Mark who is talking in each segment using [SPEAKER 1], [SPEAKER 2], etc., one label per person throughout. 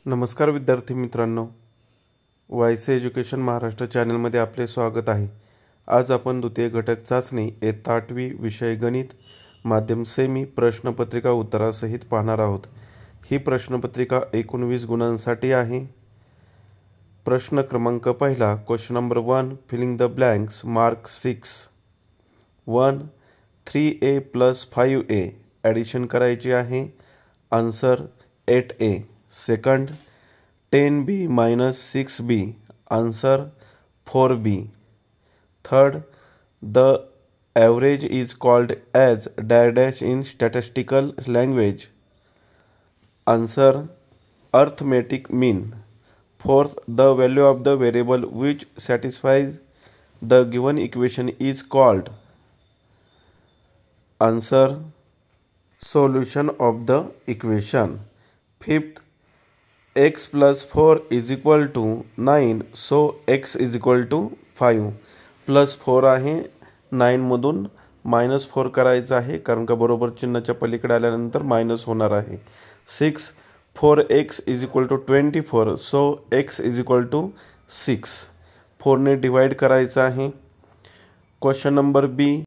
[SPEAKER 1] नमस्कार विद्यार्थी मित्रांनो, वायसे एज्युकेशन महाराष्ट्र चॅनलमध्ये आपले स्वागत आहे। आज आपण द्वितीय घटक चाचणी इयत्ता 8वी विषय गणित माध्यम सेमी प्रश्नपत्रिका उत्तरासहित पाहणार आहोत। ही प्रश्नपत्रिका 19 गुणांसाठी आहे। प्रश्न क्रमांक पहिला, question number 1, filling the blanks, mark 6। 1, 3a + 5a addition करायची आहे, answer 8a। Second, 10b - 6b, answer 4b। Third, the average is called as dash in statistical language, answer arithmetic mean. Fourth, the value of the variable which satisfies the given equation is called, answer solution of the equation. Fifth, x + 4 = 9, so x = 5 + 4 आहे, 9 मधून -4 करायचं आहे कारण का बरोबर चिन्हाच्या पलीकडे आल्यानंतर मायनस होणार आहे। 6, 4x = 24, सो x = 6, 4 ने डिवाइड करायचं आहे। Question number B,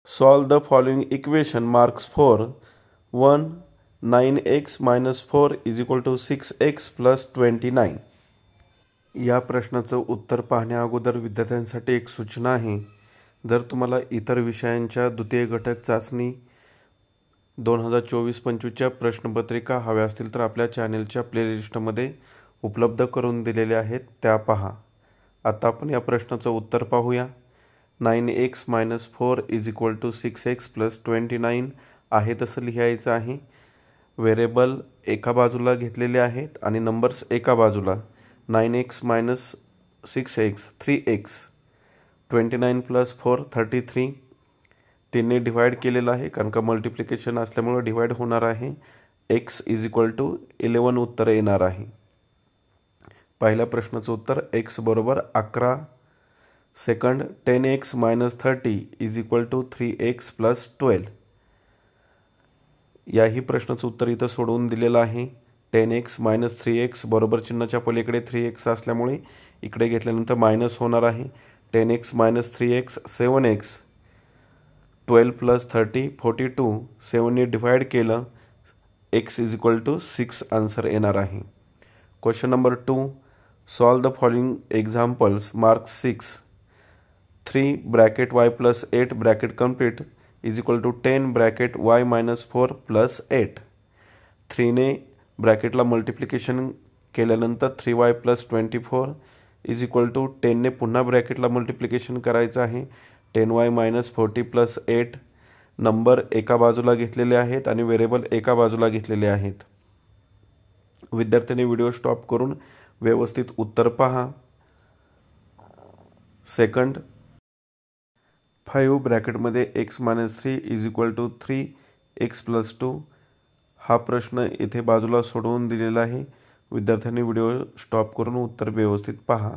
[SPEAKER 1] solve the following equation, marks 4। 1, 9x - 4 = 6x + 29। या प्रश्नाचं उत्तर पाहण्या अगोदर विद्यार्थ्यांसाठी एक सूचना आहे। जर तुम्हाला इतर विषयांच्या द्वितीय घटक चाचणी 2024-25च्या प्रश्नपत्रिका हव्या असतील तर आपल्या चॅनेलच्या प्लेलिस्टमध्ये उपलब्ध करून दिलेल्या आहेत, त्या पहा। आता आपण या प्रश्नाचं उत्तर पाहूया। 9x - 4 = 6x + 29 आहे तसं लिहायचं आहे। व्हेरिएबल एका बाजूला घेतलेले आहेत आणि नंबर्स एका बाजूला। 9x - 6x 3x, 29 + 4 33, 3 ने डिवाइड केलेलं आहे कारण का मल्टिप्लिकेशन असल्यामुळे डिवाइड होणार आहे। x = 11 उत्तर येणार आहे। पहिल्या प्रश्नाचं उत्तर x = 11। Second, 10x - 30 = 3x + 12। याही प्रश्नाचं उत्तर इथं सोडवून दिलेलं आहे। 10x - 3x बरोबर चिन्हाच्या पलीकडे 3x असल्यामुळे इकडे घेतल्यानंतर मायनस होणार आहे। 10x - 3x 7x, 12 + 30 42, 7 ने डिवाइड केलं, x = 6 आन्सर येणार आहे। Question number 2, solve the following examples, mark 6। 3 = y + 8 bracket complete = 10 y - 4 + 8। 3 ने ब्रॅकेटला मल्टिप्लिकेशन केल्यानंतर 3y + 24 = 10 ने पुन्हा ब्रॅकेटला मल्टिप्लिकेशन करायचं आहे। 10y - 40 + 8, नंबर एका बाजूला घेतलेले आहेत आणि व्हेरिएबल एका बाजूला घेतलेले आहेत। विद्यार्थ्यांनी व्हिडिओ स्टॉप करून व्यवस्थित उत्तर पहा। सेकंड, 5 ब्रॅकेटमध्ये x - 3 = 3x + 2 हा प्रश्न इथे बाजूला सोडवून दिलेला आहे। विद्यार्थ्यांनी व्हिडिओ स्टॉप करून उत्तर व्यवस्थित पहा।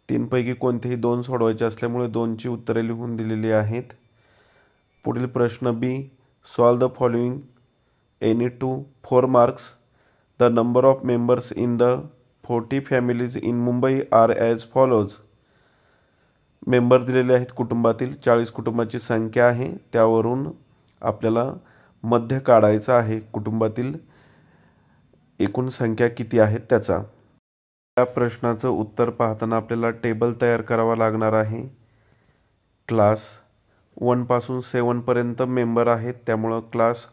[SPEAKER 1] 3 पैकी कोणतेही 2 सोडवायचे असल्यामुळे 2ची उत्तरे लिहून दिलेली आहेत। पुढील प्रश्न B, solve the following any 4 marks, the number of members in the 40 families in Mumbai are as follows. Member दिलेले आहेत, कुटुंबातील 40 कुटुंबाची संख्या आहे, त्यावरून आपल्याला मध्य काढायचा आहे कुटुंबातील एकूण संख्या किती आहेत त्याचा। या प्रश्नाचं उत्तर पाहताना आपल्याला टेबल तयार करावा लागणार आहे। क्लास 1 पासून 7 पर्यंत मेंबर आहेत, त्यामुळं क्लास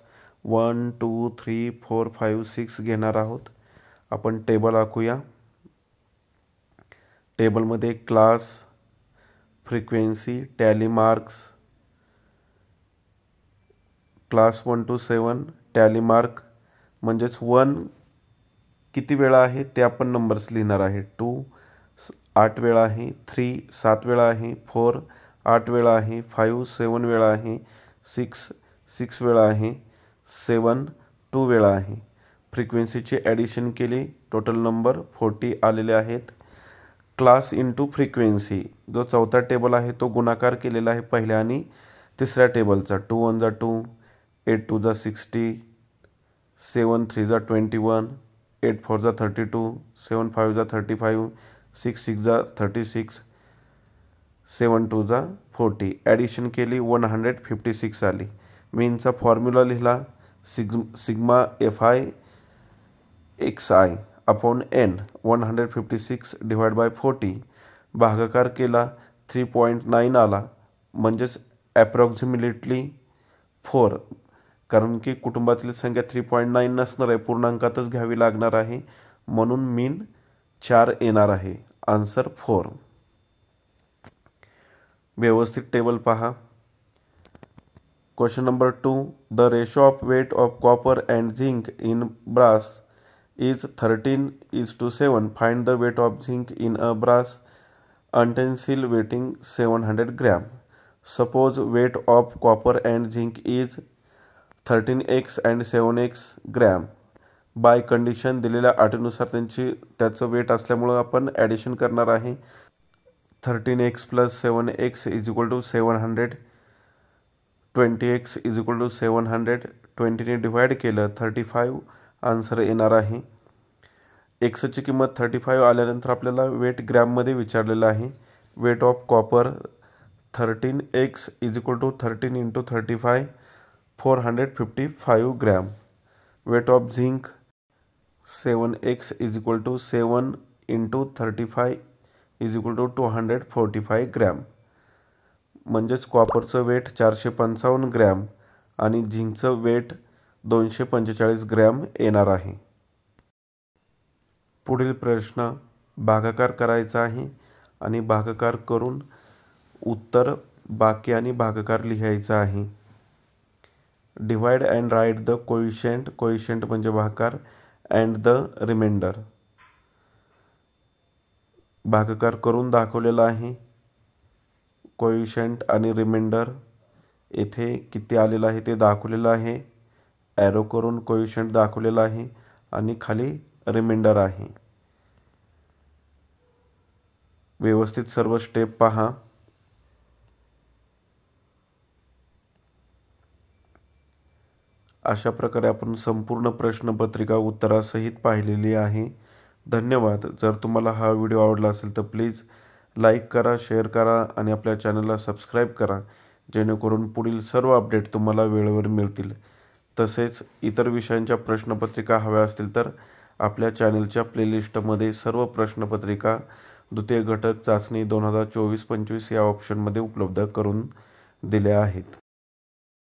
[SPEAKER 1] 1 2 3 4 5 6 घेणार आहोत। आपण टेबल आखूया। टेबलमध्ये class, frequency, tally marks, class 1 to 7 tally mark म्हणजेच 1 किती वेळा आहे ते आपण नंबर्स लिहिणार आहे। 2 8 वेळा आहे, 3 7 वेळा आहे, 4 8 वेळा आहे, 5 7 वेळा आहे, 6 6 वेळा आहे, 7 2 वेळा आहे। फ्रिक्वेन्सीची ॲडिशन केली, टोटल नंबर 40 आलेले आहेत। क्लास इंटू फ्रिक्वेन्सी, जो चौथा टेबल आहे तो गुणाकार केलेला आहे पहिल्या आणि तिसऱ्या टेबलचा। 2 1 = 2, 8 2 = 60, 7 3 = 21, 8 4 जा 32, 7 5 जा 35, 6 6 जा 36, 7 2 जा 40. ॲडिशन केली 156 आली. मीनचा फॉर्म्युला लिहिला sigma FI XI upon N 156 divide by 40. भागाकार केला 3.9 आला, म्हणजेच ॲप्रॉक्झिमेटली 4, कारण की कुटुंबातील संख्या 3.9 नसणार आहे, पूर्णांकातच घ्यावी लागणार आहे, म्हणून मीन 4 येणार आहे. आन्सर 4. व्यवस्थित टेबल पहा. Question number 2. The ratio of weight of copper and zinc in brass is 13:7. Find the weight of zinc in a brass utensil weighing 700 gram. Suppose weight of copper and zinc is 13x and 7x gram. By condition दिलेल्या अटीनुसार त्याचं weight असल्यामुळं आपण addition करणार आहे. 13x + 7x = 700. 20x = 700. 20ने divide केलं 35 answer येणार आहे. एक्सची किंमत 35 आल्यानंतर आपल्याला वेट ग्रॅममध्ये विचारलेलं आहे. Weight of copper 13x = 13 × 35 455 gram. Weight of zinc 7x = 7 × 35 = 245 gram. म्हणजेच कॉपरचं वेट 455 ग्रॅम आणि झिंकचं वेट 245 ग्रॅम येणार आहे. पुढील प्रश्न भागाकार करायचा आहे आणि भागाकार करून उत्तर बाकी आणि भागाकार लिहायचा आहे. Divide and write the quotient. Quotient म्हणजे भागाकार. And the remainder. भागाकार करून दाखवलेला आहे. कोइशिएंट आणि रिमाइंडर येथे किती आलेलं आहे ते दाखवलेलं आहे. ॲरो करून कोइशिएंट दाखवलेला आहे आणि खाली रिमाइंडर आहे. व्यवस्थित सर्व स्टेप पहा. अशा प्रकारे आपण संपूर्ण प्रश्नपत्रिका उत्तरासहित पाहिलेली आहे. धन्यवाद. जर तुम्हाला हा व्हिडिओ आवडला असेल तर प्लीज लाईक करा, शेअर करा आणि आपल्या चॅनलला सबस्क्राईब करा, जेणेकरून पुढील सर्व अपडेट तुम्हाला वेळेवर मिळतील. तसेच इतर विषयांच्या प्रश्नपत्रिका हव्या असतील तर आपल्या चॅनलच्या प्लेलिस्टमध्ये सर्व प्रश्नपत्रिका द्वितीय घटक चाचणी 2024-25 या ऑप्शनमध्ये उपलब्ध करून दिल्या आहेत.